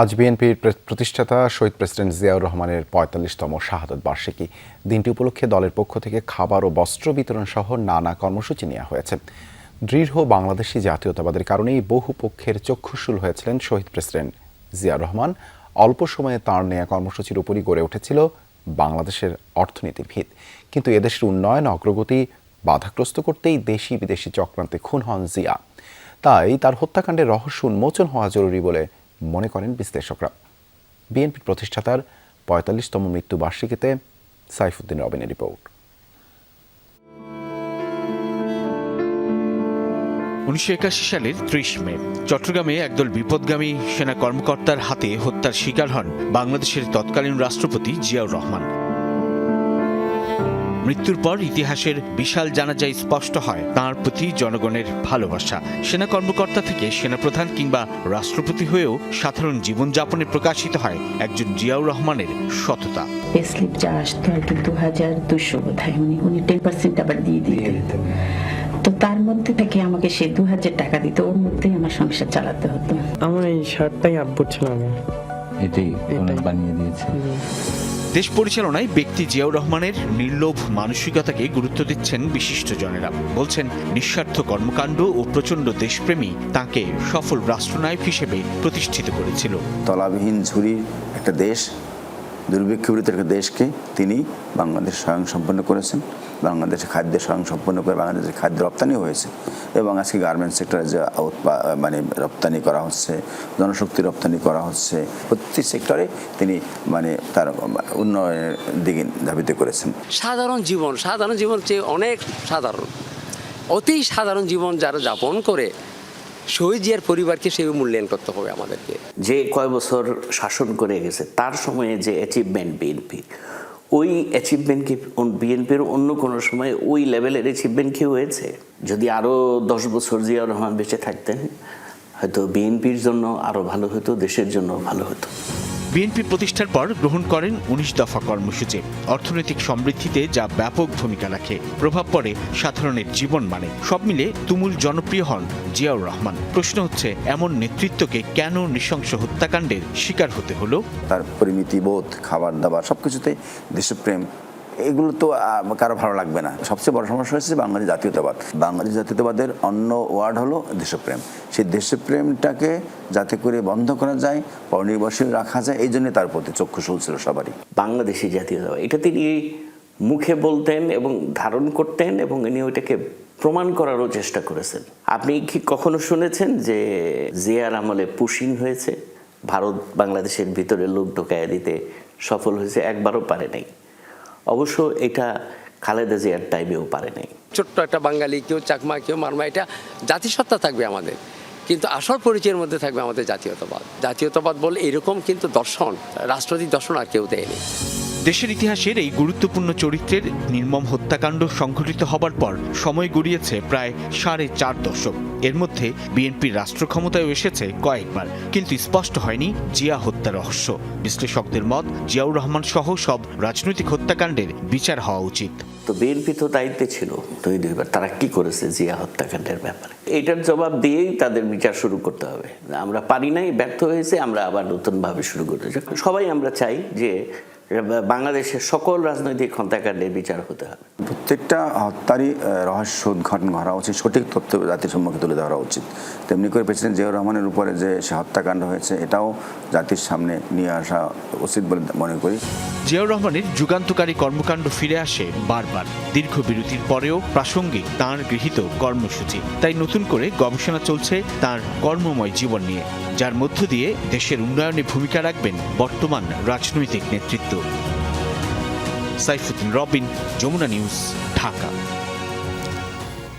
আজ বিএনপির প্রতিষ্ঠাতা শহীদ প্রেসিডেন্ট জিয়াউর রহমানের ৪৫তম শাহাদত বার্ষিকী। দিনটি উপলক্ষে দলের পক্ষ থেকে খাবার ও বস্ত্র বিতরণ সহ নানা কর্মসূচি নেওয়া হয়েছে। দৃঢ় বাংলাদেশি জাতীয়তাবাদের কারণেই বহু পক্ষের চক্ষুশূল হয়েছিলেন শহীদ প্রেসিডেন্ট জিয়াউর রহমান। অল্প সময়ে তাঁর নেয়া কর্মসূচির উপরই গড়ে উঠেছিল বাংলাদেশের অর্থনীতির ভিত। কিন্তু এদেশের উন্নয়ন অগ্রগতি বাধাগ্রস্ত করতেই দেশি বিদেশি চক্রান্তে খুন হন জিয়া। তাই তার হত্যাকাণ্ডের রহস্য উন্মোচন হওয়া জরুরি বলে মনে করেন বিশ্লেষকরা। বিএনপির প্রতিষ্ঠাতার ৪৫তম মৃত্যুবার্ষিকীতে সাইফুদ্দিন রবিনের রিপোর্ট। ১৯৮১ সালের ৩০ মে চট্টগ্রামে একদল বিপদগামী সেনা কর্মকর্তার হাতে হত্যার শিকার হন বাংলাদেশের তৎকালীন রাষ্ট্রপতি জিয়াউর রহমান। মৃত্যুর পর ইতিহাসের বিশাল জানাজায় স্পষ্ট হয় তাঁর প্রতি জনগণের ভালোবাসা। সেনা কর্মকর্তা থেকে সেনাপ্রধান কিংবা রাষ্ট্রপতি হয়েও সাধারণ জীবনযাপনে প্রকাশিত হয় একজন জিয়াউর রহমানের সততা। পে স্লিপ যা আসতো আর কি ২,২০০ বোধহয় উনি 10% আবার দিয়ে দিতেন। তো তার মধ্যে থেকে আমাকে সে ২,০০০ টাকা দিত, ওর মধ্যেই আমার সংসার চালাতে হতো। আমার এই শার্টটাই আব্বুর ছিল, আমি এটাই বানিয়ে দিয়েছি। দেশ পরিচালনায় ব্যক্তি জিয়াউর রহমানের নির্লোভ মানসিকতাকে গুরুত্ব দিচ্ছেন বিশিষ্টজনেরা। বলছেন নিঃস্বার্থ কর্মকাণ্ড ও প্রচণ্ড দেশপ্রেমী তাঁকে সফল রাষ্ট্রনায়ক হিসেবে প্রতিষ্ঠিত করেছিল। তলাবিহীন ঝুড়ির একটা দেশ, দুর্ভিক্ষপীড়িত একটা দেশকে তিনি বাংলাদেশ স্বয়ংসম্পন্ন করেছেন। বাংলাদেশের খাদ্যের স্বয়ংসম্পন্ন করে বাংলাদেশের খাদ্য রপ্তানিও হয়েছে এবং আজকে গার্মেন্টস সেক্টরে যে রপ্তানি করা হচ্ছে, জনশক্তি রপ্তানি করা হচ্ছে, প্রতি সেক্টরে তিনি তার উন্নয়নের দিকে ধাবিত করেছেন। সাধারণ জীবন চেয়ে অনেক সাধারণ, অতি সাধারণ জীবন যারা যাপন করে শহীদ জিয়ার পরিবারকে সেই মূল্যায়ন করতে হবে আমাদেরকে। যে কয় বছর শাসন করে গেছে তার সময়ে যে অ্যাচিভমেন্ট বিএনপি, ওই অ্যাচিভমেন্ট কি বিএনপির অন্য কোনো সময় ওই লেভেলের অ্যাচিভমেন্ট কি হয়েছে? যদি আরও ১০ বছর জিয়াউর রহমান বেঁচে থাকতেন হয়তো বিএনপির জন্য আরও ভালো হতো, দেশের জন্য ভালো হতো। বিএনপি প্রতিষ্ঠার পর গ্রহণ করেন ১৯ দফা কর্মসূচি। অর্থনৈতিক সমৃদ্ধিতে যা ব্যাপক ভূমিকা রাখে, প্রভাব পড়ে সাধারণের জীবন মানে। সব মিলে তুমুল জনপ্রিয় হন জিয়াউর রহমান। প্রশ্ন হচ্ছে, এমন নেতৃত্বকে কেন নৃশংস হত্যাকাণ্ডের শিকার হতে হলো? তার পরিমিতিবোধ, খাবার দাবার সবকিছুতে দেশপ্রেম, এগুলো তো কারো ভালো লাগবে না। সবচেয়ে বড় সমস্যা হচ্ছে বাংলাদেশ জাতীয়তাবাদ। বাংলাদেশ জাতীয়তাবাদের অন্য ওয়ার্ড হলো দেশপ্রেম। সেই দেশপ্রেমটাকে যাতে করে বন্ধ করা যায়, পরনির্ভরশীল রাখা যায়, এই জন্য তার প্রতি চক্ষুশূল ছিল সবারই। বাংলাদেশি জাতীয়তাবাদ এটা তিনি মুখে বলতেন এবং ধারণ করতেন এবং ইনি ওইটাকে প্রমাণ করারও চেষ্টা করেছেন। আপনি কি কখনো শুনেছেন যে জিয়ার আমলে পুশিং হয়েছে, ভারত বাংলাদেশের ভিতরে লোক ঢোকায় দিতে সফল হয়েছে? একবারও পারে নাই। অবশ্য এটা খালেদা জিয়ার টাইমেও পারে নাই। ছোট্ট একটা বাঙালি, কেউ চাকমা, কেউ মারমা, এটা জাতিসত্তা থাকবে আমাদের, কিন্তু আসল পরিচয়ের মধ্যে থাকবে আমাদের জাতীয়তাবাদ। জাতীয়তাবাদ বলে এরকম কিন্তু দর্শন, রাষ্ট্রনীতিক দর্শন আর কেউ দেয়নি। দেশের ইতিহাসের এই গুরুত্বপূর্ণ চরিত্রের নির্মম হত্যাকাণ্ড সংঘটিত হবার পর সময় গড়িয়েছে প্রায় 4.5 দশক। এর মধ্যে বিএনপির রাষ্ট্র ক্ষমতায় এসেছে কয়েকবার, কিন্তু স্পষ্ট হয়নি জিয়া হত্যা রহস্য। বিশ্লেষকদের মত, জিয়াউর রহমান সহ সব রাজনৈতিক হত্যাকাণ্ডের বিচার হওয়া উচিত। তো বিএনপি তো দায়িত্বে ছিল দুইবার, তারা কি করেছে জিয়া হত্যাকাণ্ডের ব্যাপারে? এটার জবাব দিয়েই তাদের বিচার শুরু করতে হবে। আমরা পারি নাই, ব্যর্থ হয়েছে, আমরা আবার নতুনভাবে শুরু করতে চাই। সবাই আমরা চাই যে বাংলাদেশের সকল রাজনৈতিক হত্যাকাণ্ডের বিচার হতে হবে। প্রত্যেকটা হত্যারই রহস্য উদ্ঘাটন করা উচিত, সঠিক তথ্য জাতির সম্মুখে তুলে ধরা উচিত। তেমনি করে প্রেসিডেন্ট জিয়াউর রহমানের উপরে যে সে হত্যাকাণ্ড হয়েছে, এটাও জাতির সামনে নিয়ে আসা উচিত বলে মনে করি। জিয়াউর রহমানের যুগান্তকারী কর্মকাণ্ড ফিরে আসে বারবার। দীর্ঘ বিরতির পরেও প্রাসঙ্গিক তাঁর গৃহীত কর্মসূচি। তাই নতুন করে গবেষণা চলছে তাঁর কর্মময় জীবন নিয়ে, যার মধ্য দিয়ে দেশের উন্নয়নে ভূমিকা রাখবেন বর্তমান রাজনৈতিক নেতৃত্ব। সাইফুদ্দিন রবিন, যমুনা নিউজ, ঢাকা।